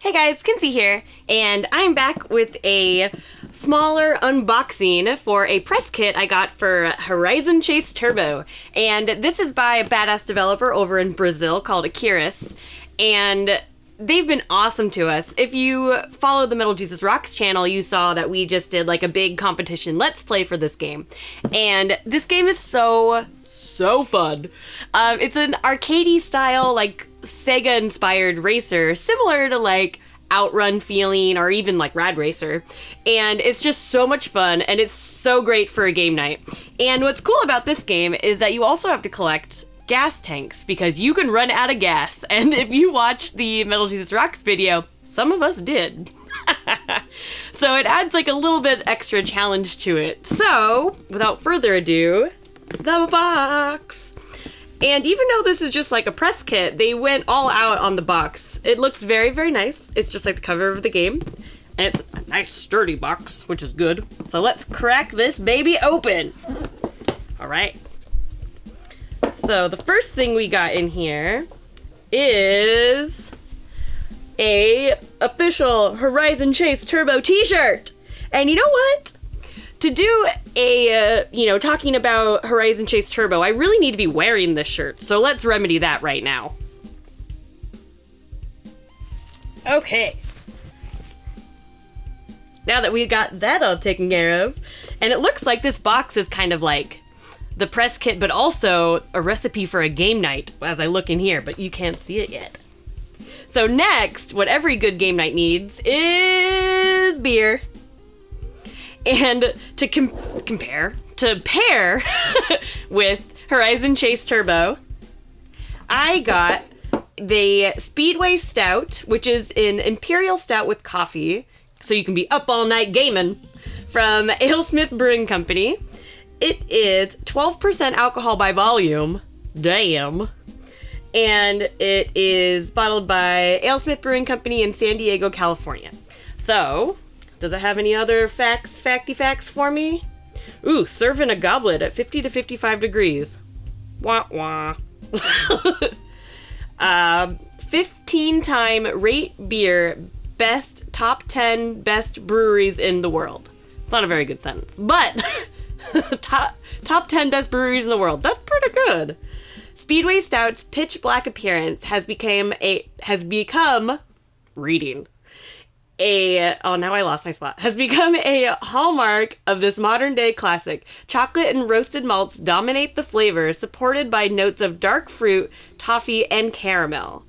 Hey guys, Kinsey here, and I'm back with a smaller unboxing for a press kit I got for Horizon Chase Turbo. And this is by a badass developer over in Brazil called Aquiris, and they've been awesome to us. If you follow the Metal Jesus Rocks channel, you saw that we just did like a big competition let's play for this game. And this game is so fun. It's an arcadey style, like Sega inspired racer, similar to like Outrun feeling or even like Rad Racer. And it's just so much fun, and it's so great for a game night. And what's cool about this game is that you also have to collect gas tanks because you can run out of gas. And if you watch the Metal Jesus Rocks video, some of us did. So it adds like a little bit extra challenge to it. So without further ado, the box. And even though this is just like a press kit, they went all out on the box. It looks very, very nice. It's just like the cover of the game. And it's a nice sturdy box, which is good. So let's crack this baby open. All right. So the first thing we got in here is a official Horizon Chase Turbo t-shirt. And you know what? To do a, talking about Horizon Chase Turbo, I really need to be wearing this shirt. So let's remedy that right now. Okay. Now that we got that all taken care of, and it looks like this box is kind of like the press kit, but also a recipe for a game night as I look in here, but you can't see it yet. So next, what every good game night needs is beer. And to pair with Horizon Chase Turbo, I got the Speedway Stout, which is an Imperial Stout with coffee, so you can be up all night gaming, from AleSmith Brewing Company. It is 12% alcohol by volume. Damn. And it is bottled by AleSmith Brewing Company in San Diego, California. So, does it have any other facty facts for me? Ooh, serve in a goblet at 50 to 55 degrees. Wah wah. 15-time rate beer top 10 best breweries in the world. It's not a very good sentence, but top 10 best breweries in the world. That's pretty good. Speedway Stout's pitch black appearance has become a hallmark of this modern day classic. Chocolate and roasted malts dominate the flavor, supported by notes of dark fruit, toffee, and caramel.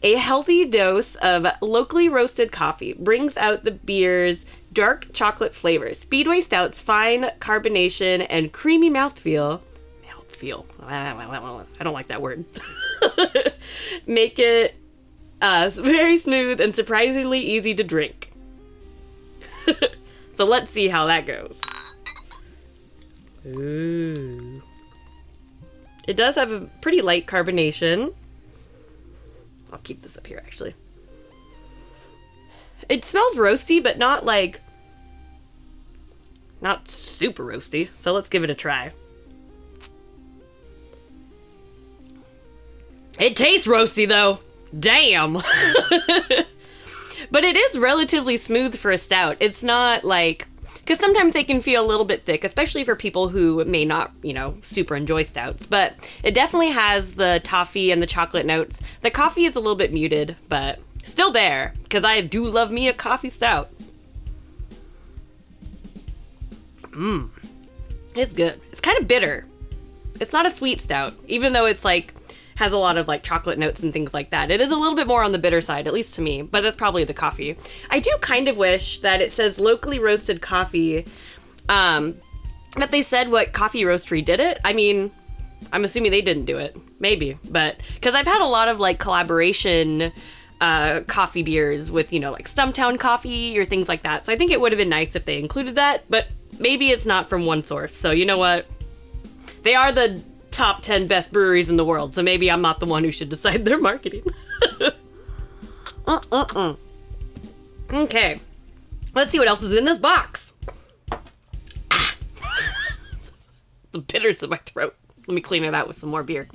A healthy dose of locally roasted coffee brings out the beer's dark chocolate flavors. Speedway Stout's fine carbonation and creamy mouthfeel, I don't like that word, make it very smooth and surprisingly easy to drink. So let's see how that goes. Ooh. It does have a pretty light carbonation. I'll keep this up here, actually. It smells roasty, but not super roasty. So let's give it a try. It tastes roasty, though. Damn. But it is relatively smooth for a stout. It's not like, because sometimes they can feel a little bit thick, especially for people who may not, super enjoy stouts. But it definitely has the toffee and the chocolate notes. The coffee is a little bit muted, but still there, because I do love me a coffee stout. It's good. It's kind of bitter. It's not a sweet stout, even though it's has a lot of chocolate notes and things like that. It is a little bit more on the bitter side, at least to me, but that's probably the coffee. I do kind of wish that it says locally roasted coffee, that they said what coffee roastery did it. I mean, I'm assuming they didn't do it. Maybe, but because I've had a lot of collaboration coffee beers with, Stumptown Coffee or things like that. So I think it would have been nice if they included that, but maybe it's not from one source. So you know what? They are the top 10 best breweries in the world, so maybe I'm not the one who should decide their marketing. Okay, let's see what else is in this box. The bitters in my throat. Let me clean it out with some more beer.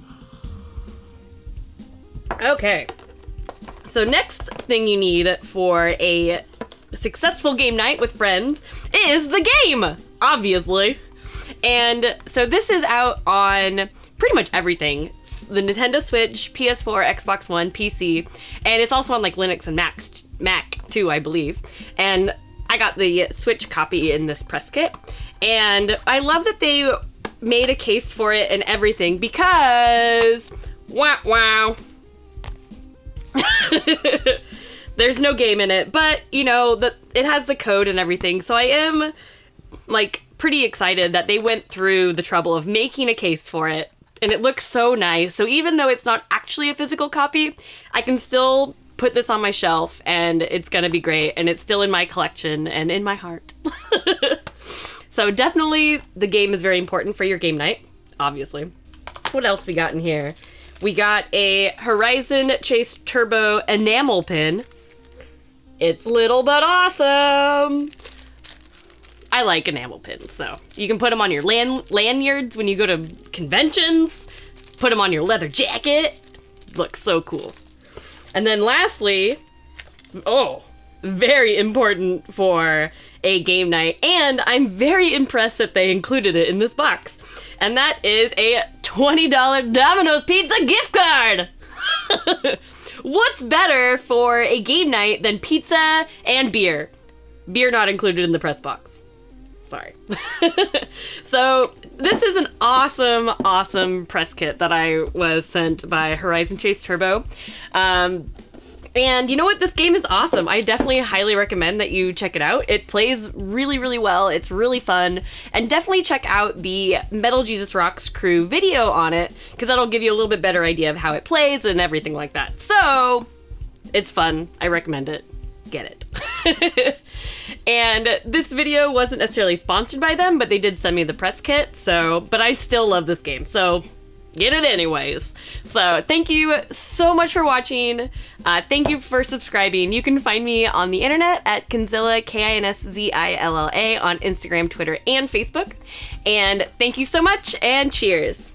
Okay, so next thing you need for a successful game night with friends is the game, obviously. And so this is out on pretty much everything. The Nintendo Switch, PS4, Xbox One, PC, and it's also on like Linux and Mac too, I believe. And I got the Switch copy in this press kit. And I love that they made a case for it and everything because, wow. There's no game in it, but you know, it has the code and everything. So I am like pretty excited that they went through the trouble of making a case for it. And it looks so nice. So even though it's not actually a physical copy, I can still put this on my shelf and it's gonna be great. And it's still in my collection and in my heart. So definitely the game is very important for your game night, obviously. What else we got in here? We got a Horizon Chase Turbo enamel pin. It's little but awesome. I like enamel pins, so you can put them on your lanyards when you go to conventions, put them on your leather jacket. Looks so cool. And then lastly, very important for a game night, and I'm very impressed that they included it in this box. And that is a $20 Domino's Pizza gift card! What's better for a game night than pizza and beer? Beer not included in the press box. Sorry. So this is an awesome press kit that I was sent by Horizon Chase Turbo. And you know what? This game is awesome. I definitely highly recommend that you check it out. It plays really well. It's really fun. And definitely check out the Metal Jesus Rocks crew video on it, because that'll give you a little bit better idea of how it plays and everything like that. So, it's fun. I recommend it. Get it. And this video wasn't necessarily sponsored by them, but they did send me the press kit, but I still love this game, so get it anyways. So thank you so much for watching. Thank you for subscribing. You can find me on the internet at KinsZilla, KinsZilla, on Instagram, Twitter, and Facebook. And thank you so much, and cheers.